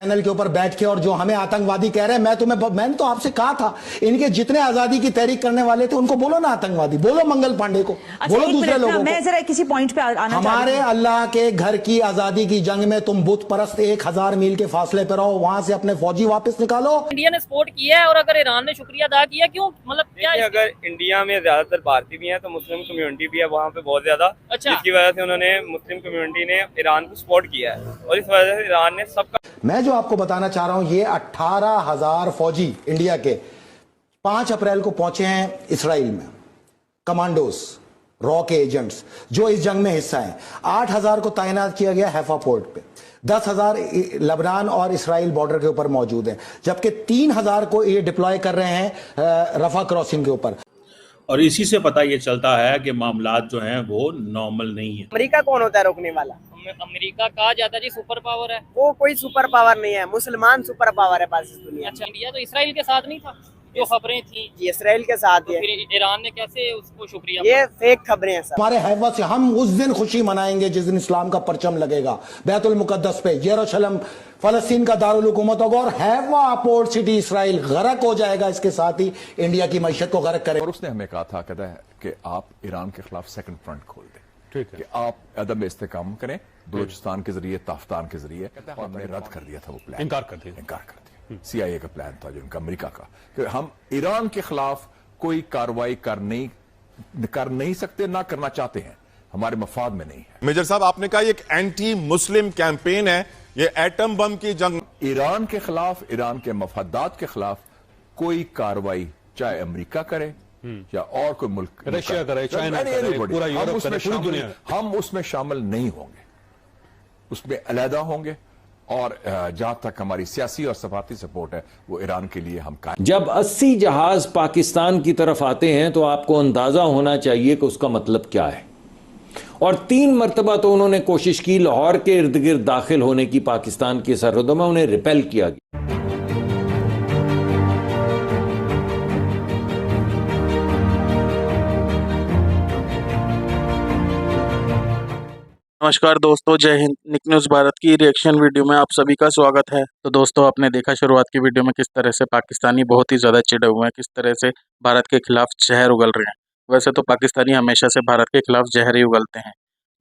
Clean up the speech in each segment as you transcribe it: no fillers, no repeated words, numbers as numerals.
Channel के ऊपर बैठ के और जो हमें आतंकवादी कह रहे हैं, मैंने तो आपसे कहा था, इनके जितने आजादी की तहरीक करने वाले थे उनको बोलो ना आतंकवादी, बोलो मंगल पांडे को, बोलो दूसरे लोगों को। मैं जरा किसी पॉइंट पे आना हमारे अल्लाह के घर की आजादी की जंग में तुम बुत परस्त 1000 मील के फासले पर रहो, वहां से अपने फौजी वापस निकालो। इंडिया ने सपोर्ट किया है और अगर ईरान ने शुक्रिया अदा किया, क्यों, मतलब क्या? अगर इंडिया में ज्यादातर भारतीय भी हैं तो मुस्लिम कम्युनिटी भी है वहाँ पे बहुत ज्यादा, अच्छा। जिसकी वजह से उन्होंने मुस्लिम कम्युनिटी ने ईरान को सपोर्ट किया है और इस वजह से ईरान ने सबका। मैं जो आपको बताना चाह रहा हूं, ये 18,000 फौजी इंडिया के 5 अप्रैल को पहुंचे हैं इसराइल में, कमांडोज, रॉ के एजेंट्स जो इस जंग में हिस्सा हैं। 8,000 को तैनात किया गया हैफा पोर्ट पे, 10,000 लेबनान और इसराइल बॉर्डर के ऊपर मौजूद हैं, जबकि 3,000 को ये डिप्लॉय कर रहे हैं रफा क्रॉसिंग के ऊपर। और इसी से पता ये चलता है कि मामलात जो हैं वो नॉर्मल नहीं है। अमेरिका कौन होता है रोकने वाला? अमेरिका कहा जाता है जी सुपर पावर है। वो कोई सुपर पावर नहीं है, मुसलमान सुपर पावर है बस इस दुनिया। अच्छा, इंडिया तो इसराइल के साथ नहीं था, जो खबरें थी इसराइल के साथ तो है। फिर ईरान ने कैसे उसको शुक्रिया? ये फेक खबरें हैं सब। हमारे हैफा से हम उस दिन खुशी मनाएंगे जिस दिन इस्लाम का परचम लगेगा बैतुल मुकद्दस पे, यरूशलेम फलस्तीन का दारुल हुकूमत होगा और हैफा पोर्ट सिटी इसराइल गर्क हो जाएगा, इसके साथ ही इंडिया की मैशत को गर्क करेगा। और उसने हमें कहा था, कहता है कि आप ईरान के खिलाफ सेकंड फ्रंट खोल दें, ठीक है, कि आप अदम इस्तेकाम करें बलूचिस्तान के जरिए, ताफ्तान के जरिए। और हमने रद्द कर दिया था वो प्लान, इनकार कर दिया। CIA का प्लान था जो इनका, अमेरिका का, कि हम ईरान के खिलाफ कोई कार्रवाई कर नहीं सकते, ना करना चाहते हैं, हमारे मफाद में नहीं है। मेजर साहब, आपने कहा ये एक एंटी मुस्लिम कैंपेन है, ये एटम बम की जंग। ईरान के खिलाफ, ईरान के मफादात के खिलाफ कोई कार्रवाई चाहे अमेरिका करे या और कोई मुल्क, रशिया करे, चाइना करे, पूरा यूरोप करे, पूरी दुनिया, हम उसमें शामिल नहीं होंगे, उसमें अलहदा होंगे। और जहां तक हमारी सियासी और सफारती सपोर्ट है वो ईरान के लिए हम कायम। जब 80 जहाज पाकिस्तान की तरफ आते हैं तो आपको अंदाजा होना चाहिए कि उसका मतलब क्या है। और 3 मरतबा तो उन्होंने कोशिश की लाहौर के इर्द गिर्द दाखिल होने की, पाकिस्तान की सरहदों में उन्हें रिपेल किया गया। नमस्कार दोस्तों, जय हिंद। निक न्यूज़ भारत की रिएक्शन वीडियो में आप सभी का स्वागत है। तो दोस्तों, आपने देखा शुरुआत की वीडियो में किस तरह से पाकिस्तानी बहुत ही ज़्यादा चिढ़े हुए हैं, किस तरह से भारत के खिलाफ जहर उगल रहे हैं। वैसे तो पाकिस्तानी हमेशा से भारत के खिलाफ जहर ही उगलते हैं,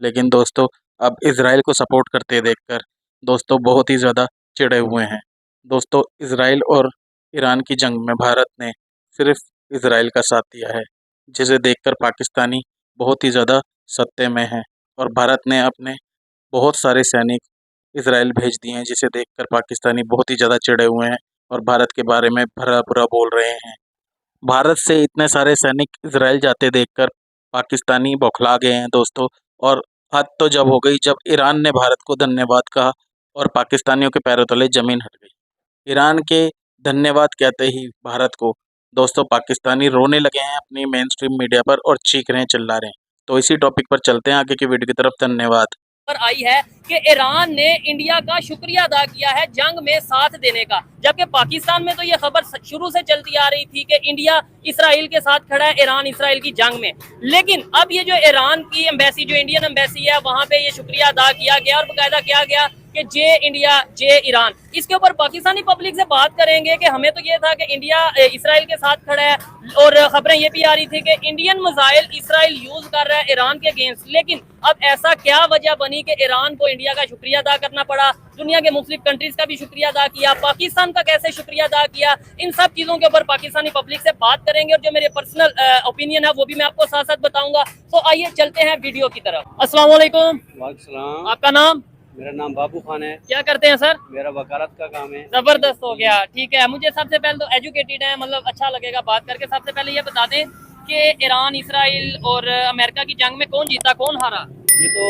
लेकिन दोस्तों अब इजराइल को सपोर्ट करते देखकर दोस्तों बहुत ही ज़्यादा चिढ़े हुए हैं। दोस्तों, इजराइल और ईरान की जंग में भारत ने सिर्फ इजराइल का साथ दिया है, जिसे देखकर पाकिस्तानी बहुत ही ज़्यादा सत्ते में हैं और भारत ने अपने बहुत सारे सैनिक इजराइल भेज दिए हैं, जिसे देखकर पाकिस्तानी बहुत ही ज़्यादा चिढ़े हुए हैं और भारत के बारे में भला बुरा बोल रहे हैं। भारत से इतने सारे सैनिक इजराइल जाते देखकर पाकिस्तानी बौखला गए हैं दोस्तों। और हद तो जब हो गई जब ईरान ने भारत को धन्यवाद कहा और पाकिस्तानियों के पैरों तले ज़मीन हट गई। ईरान के धन्यवाद कहते ही भारत को दोस्तों पाकिस्तानी रोने लगे हैं अपनी मेन स्ट्रीम मीडिया पर और चीख रहे हैं, चिल्ला रहे हैं। तो इसी टॉपिक पर चलते हैं आगे की वीडियो की तरफ। धन्यवाद। पर आई है कि ईरान ने इंडिया का शुक्रिया अदा किया है जंग में साथ देने का, जबकि पाकिस्तान में तो ये खबर शुरू से चलती आ रही थी कि इंडिया इसराइल के साथ खड़ा है ईरान इसराइल की जंग में। लेकिन अब ये जो ईरान की एम्बेसी, जो इंडियन एम्बेसी है, वहां पे ये शुक्रिया अदा किया गया और बाकायदा किया गया कि जे इंडिया जे ईरान। इसके ऊपर पाकिस्तानी पब्लिक से बात करेंगे कि हमें तो ये था कि इंडिया इसराइल के साथ खड़ा है और खबरें ये भी आ रही थी कि इंडियन मिसाइल इसराइल यूज कर रहा है ईरान के अगेंस्ट। लेकिन अब ऐसा क्या वजह बनी कि ईरान को इंडिया का शुक्रिया अदा करना पड़ा? दुनिया के मुख्तलिफ कंट्रीज का भी शुक्रिया अदा किया, पाकिस्तान का कैसे शुक्रिया अदा किया? इन सब चीजों के ऊपर पाकिस्तानी पब्लिक से बात करेंगे और जो मेरे पर्सनल ओपिनियन है वो भी मैं आपको साथ साथ बताऊंगा। तो आइए चलते हैं वीडियो की तरफ। अस्सलाम वालेकुम। वालेकुम। आपका नाम? मेरा नाम बाबू खान है। क्या करते हैं सर? मेरा वकालत का काम है। जबरदस्त हो गया, ठीक है। मुझे सबसे पहले तो एजुकेटेड है, मतलब अच्छा लगेगा बात करके। सबसे पहले ये बता दें कि ईरान इसराइल और अमेरिका की जंग में कौन जीता कौन हारा? ये तो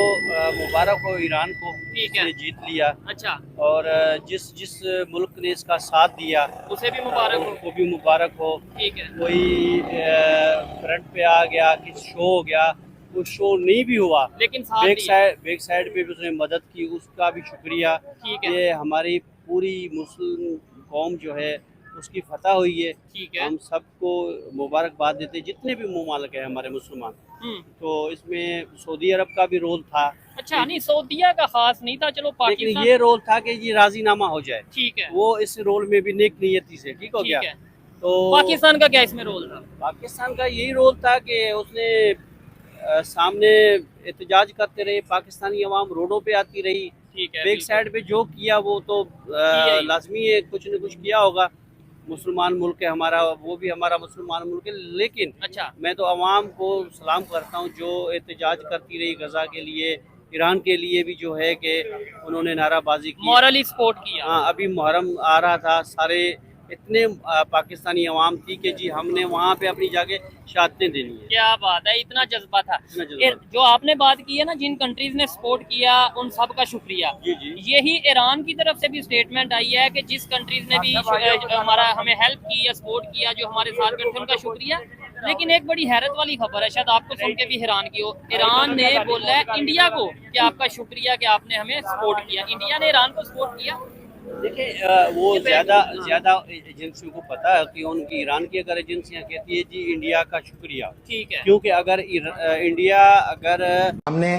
मुबारक हो ईरान को, ठीक है, जीत लिया। अच्छा। और जिस मुल्क ने इसका साथ दिया उसे भी मुबारक हो, वो भी मुबारक हो। ठीक है। कोई फ्रंट पे आ गया, किसी शो हो गया, वो शो नहीं भी हुआ, लेकिन बैक साइड पे भी उसने मदद की, उसका भी शुक्रिया। ठीक है। ये हमारी पूरी मुस्लिम कौम जो है उसकी फतह हुई है। ठीक है। हम सबको मुबारकबाद देते हैं, जितने भी मुमालिक हैं हमारे मुसलमान। तो इसमें सऊदी अरब का भी रोल था। अच्छा, नहीं सऊदीया का खास नहीं था, चलो लेकिन पाकिस्तान ये रोल था कि ये राजीनामा हो जाए, ठीक है, वो इस रोल में भी नेक नियति से ठीक हो गया। ठीक है। तो पाकिस्तान का क्या इसमें रोल था? पाकिस्तान का यही रोल था कि उसने सामने एहतजाज करते रहे, पाकिस्तानी अवाम रोडों पे आती रही, ठीक है, बैक साइड पे जो किया वो तो ही। लाजमी है, कुछ न कुछ किया होगा। मुसलमान मुल्क है हमारा, वो भी हमारा मुसलमान मुल्क है, लेकिन अच्छा, मैं तो अवाम को सलाम करता हूँ जो एहतजाज करती रही गजा के लिए, ईरान के लिए भी जो है कि उन्होंने नाराबाजी की, मॉरली सपोर्ट किया। हाँ अभी मुहर्रम आ रहा था, सारे इतने पाकिस्तानी अवाम थी कि जी हमने वहाँ पे अपनी जाके शहादतें देनी है। क्या बात है, इतना जज्बा था। इतना जज्बा। जो आपने बात की है ना, जिन कंट्रीज ने सपोर्ट किया उन सब का शुक्रिया। जी जी। यही ईरान की तरफ से भी स्टेटमेंट आई है कि जिस कंट्रीज ने भी हमारा हमें हेल्प की या सपोर्ट किया, जो हमारे साथ बैठे उनका शुक्रिया। लेकिन एक बड़ी हैरत वाली खबर है, शायद आपको सुन के भी हैरान की हो, ईरान ने बोला है इंडिया को कि आपका शुक्रिया कि आपने हमें सपोर्ट किया। इंडिया ने ईरान को सपोर्ट किया। देखिए वो ज्यादा एजेंसियों को पता है कि उनकी ईरान की अगर एजेंसियां कहती है जी इंडिया का शुक्रिया, ठीक है, क्योंकि अगर इंडिया अगर हमने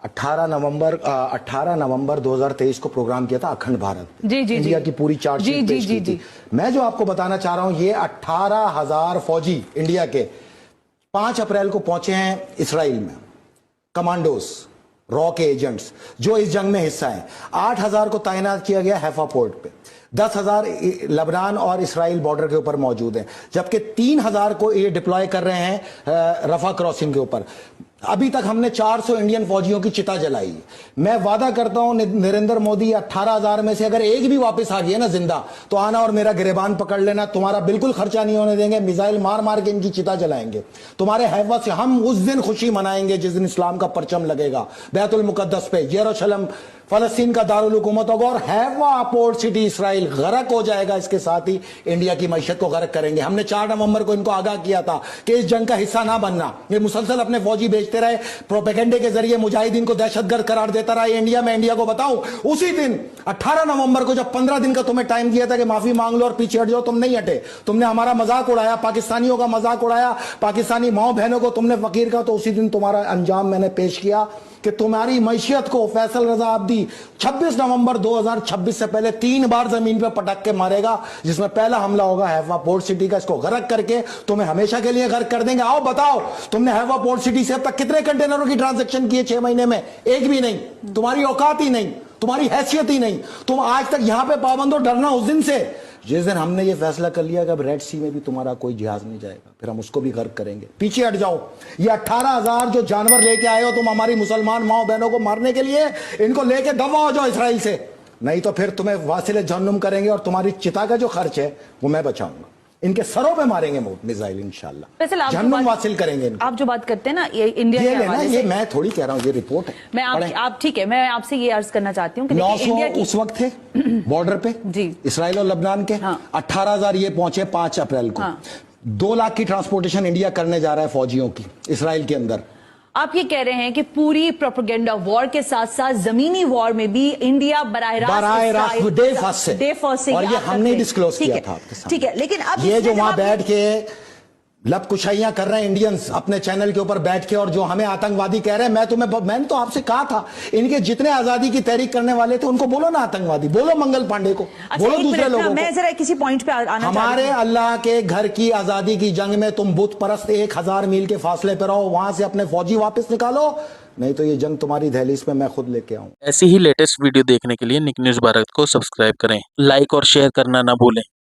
18 नवंबर 2023 को प्रोग्राम किया था अखंड भारत। जी जी इंडिया की पूरी चार्जशीट पेश की थी। मैं जो आपको बताना चाह रहा हूं, ये 18,000 फौजी इंडिया के 5 अप्रैल को पहुंचे हैं इसराइल में, कमांडोज, रॉ के एजेंट्स जो इस जंग में हिस्सा हैं। 8,000 को तैनात किया गया हैफा पोर्ट पे, 10,000 लेबनान और इसराइल बॉर्डर के ऊपर मौजूद हैं, जबकि 3,000 को ये डिप्लॉय कर रहे हैं रफा क्रॉसिंग के ऊपर। अभी तक हमने 400 इंडियन फौजियों की चिता जलाई। मैं वादा करता हूं नरेंद्र मोदी, 18,000 में से अगर एक भी वापस आ गया ना जिंदा, तो आना और मेरा गिरेबान पकड़ लेना, तुम्हारा बिल्कुल खर्चा नहीं होने देंगे, मिसाइल मार मार के इनकी चिता जलाएंगे तुम्हारे हैफा से। हम उस दिन खुशी मनाएंगे जिस दिन इस्लाम का परचम लगेगा बैतुल मुकद्दस पे, यरूशलेम फलस्तीन का दारुल हुकूमत होगा और हैफा पोर्ट सिटी इसराइल गर्क हो जाएगा। इसके साथ ही इंडिया की मईशत को गर्क करेंगे। हमने 4 नवंबर को इनको आगाह किया था कि इस जंग का हिस्सा ना बनना। ये मुसलसल अपने फौजी भेजते रहे, प्रोपेगेंडे के जरिए मुजाहिदीन को दहशतगर्द करार देता रहा इंडिया में। इंडिया को बताऊं, उसी दिन 18 नवंबर को जब 15 दिन का तुम्हें टाइम दिया था कि माफी मांग लो और पीछे हट जाओ, तुम नहीं हटे। तुमने हमारा मजाक उड़ाया, पाकिस्तानियों का मजाक उड़ाया, पाकिस्तानी माओ बहनों को तुमने फकीर का, तो उसी दिन तुम्हारा अंजाम मैंने पेश किया कि तुम्हारी मैशियत को फैसल रजा अब्दी 26 नवंबर 2026 से पहले 3 बार जमीन पर पटक के मारेगा, जिसमें पहला हमला होगा हैफा पोर्ट सिटी का। इसको गर्क करके तुम्हें हमेशा के लिए गर्क कर देंगे। आओ बताओ, तुमने हैफा पोर्ट सिटी से अब तक कितने कंटेनरों की ट्रांजैक्शन की है 6 महीने में? एक भी नहीं। तुम्हारी औकात ही नहीं, तुम्हारी हैसियत ही नहीं। तुम आज तक यहां पे पाबंद हो। डरना उस दिन से जिस दिन हमने ये फैसला कर लिया कि अब रेड सी में भी तुम्हारा कोई जहाज नहीं जाएगा, फिर हम उसको भी गर्क करेंगे। पीछे हट जाओ। ये 18,000 जो जानवर लेके आए हो तुम हमारी मुसलमान माओ बहनों को मारने के लिए, इनको लेके दफा हो जाओ इसराइल से, नहीं तो फिर तुम्हें वासिले जहन्नुम करेंगे और तुम्हारी चिता का जो खर्च है वो मैं बचाऊंगा। इनके सरों पे मारेंगे मिसाइल इंशाल्लाह, जहन्नुम वासिल करेंगे इनको। आप जो बात करते हैं ना ये इंडिया ये के लेना, हवाले ये से, मैं थोड़ी कह रहा हूँ, ये रिपोर्ट है। मैं आप ठीक है, मैं आपसे ये अर्ज करना चाहती हूँ कि 900 इंडिया की उस वक्त थे बॉर्डर पे जी, इसराइल और लेबनान के। 18,000 ये पहुंचे 5 अप्रैल को। 2 लाख की ट्रांसपोर्टेशन इंडिया करने जा रहा है फौजियों की इसराइल के अंदर। आप ये कह रहे हैं कि पूरी प्रोपेगेंडा वॉर के साथ साथ जमीनी वॉर में भी इंडिया बराह रास्त डे फर्स्ट से, और ये हमने डिस्क्लोज किया था आपके सामने। ठीक है, लेकिन अब ये जो वहां बैठ के लपकुशाइयां कर रहे हैं इंडियंस अपने चैनल के ऊपर बैठ के, और जो हमें आतंकवादी कह रहे हैं, मैंने तो आपसे कहा था इनके जितने आजादी की तहरीक करने वाले थे उनको बोलो ना आतंकवादी, बोलो मंगल पांडे को, बोलो दूसरे लोगों को। मैं जरा किसी पॉइंट पे आना हमारे अल्लाह के घर की आजादी की जंग में तुम बुत परस्त 1000 मील के फासले पर रहो, वहां से अपने फौजी वापस निकालो, नहीं तो ये जंग तुम्हारी दहलीज में मैं खुद लेके आऊं। ऐसी ही लेटेस्ट वीडियो देखने के लिए निक न्यूज भारत को सब्सक्राइब करें, लाइक और शेयर करना ना भूलें।